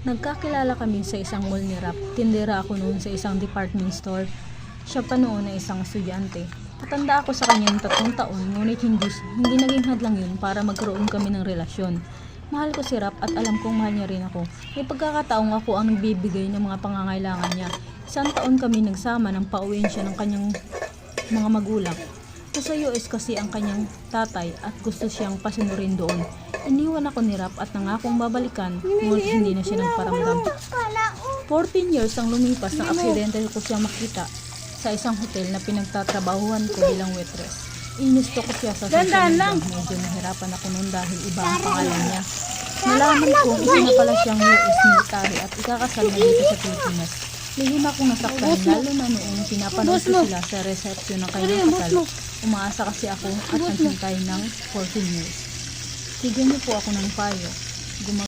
Nagkakilala kami sa isang mall ni Rap. Tindera ako noon sa isang department store. Siya pa noon ay isang estudyante. Matanda ako sa kanya ng 3 taon, ngunit hindi naging hadlang yun para magkaroon kami ng relasyon. Mahal ko si Rap at alam kong mahal niya rin ako. May pagkakataong ako ang nagbibigay ng mga pangangailangan niya. 1 taon kami nagsama nang pauwiin siya ng kanyang mga magulang. Nasa US kasi ang kanyang tatay at gusto siyang pasunurin doon. Iniwan ako ni Rap at nangakong babalikan, ngunit hindi na siya nagparamdam. 14 years ang lumipas nang aksidente ko siya makita sa isang hotel na pinagtatrabahuhan ko bilang waitress. Inisto ko siya sa social media. Medyo nahirapan ako noon dahil iba ang pangalan niya. Nalaman kong isa na pala siyang US military at ikakasal na dito sa Pilipinas. Lihim akong nasaktan, lalo na noong pinapanood ko sila sa resepsyon ng kanyang kasal. Umaasa kasi ako at naghintay ng 14 years. Bigyan niyo po ako ng payo.